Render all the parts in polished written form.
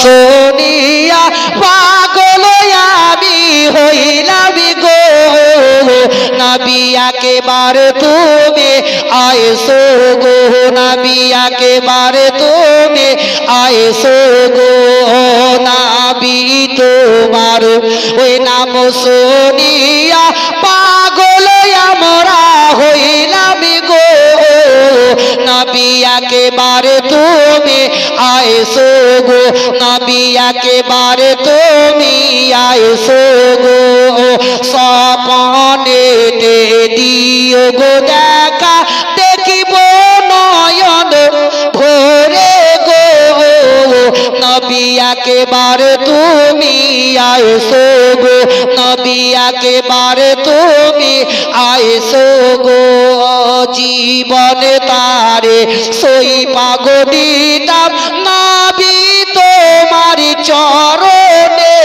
শুনিয়া পাগল আমি হইলাম গো নবী একেবারে তুমি আইসো গো নবী একেবারে তুমি আইসো গো নবী তোমার ওই নাম শুনিয়া পাগল আমরা হইলাম গো নবী একেবারে তুমি আইসো গো নবী একেবারে তুমি আইসো গো সপনে দিও গো দেখা দেখিব নয়ন ভোরে গো নবী একেবারে তুমি আইসো গো নবী একেবারে তুমি আইসো গো জীবনে তারে সই পাগো দিতাম নবী তোমার চরণে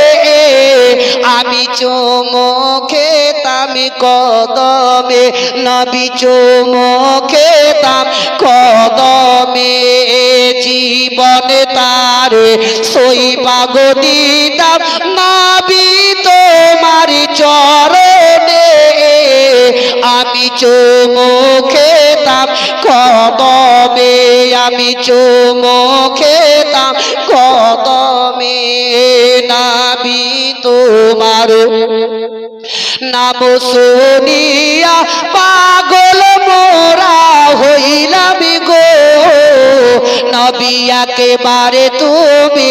আমি চুমো খেতাম কদমে নবী চুমো খেতাম কদমে জীবনে তারে সই পাগো দিতাম নবী তোমার চরণে আমি চুমো খেতাম কদমে আমি চুমো খেতাম কদমে নবী তোমার নাম শুনিয়া পাগল মোরা হইলাম গো নবী একেবারে তুমি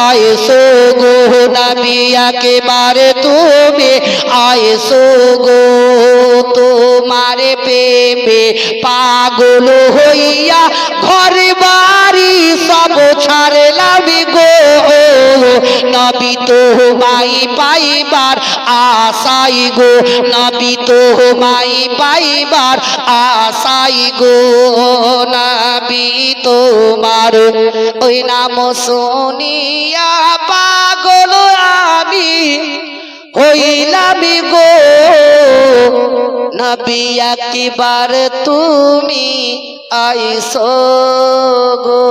আইসো গো নবী একেবারে তুমি আইসো গো তোমার প্রেমে পাগল হইয়া ঘর বাড়ি সব ছাড়লাম গো নবী তোমায় পাইবার আশাই গো নবী তোমায় পাইবার আশাই গো নবী তোমার ওই নাম শুনিয়া পাগল আমি হইলাম গো নবী একেবারে তুমি আইসো গো।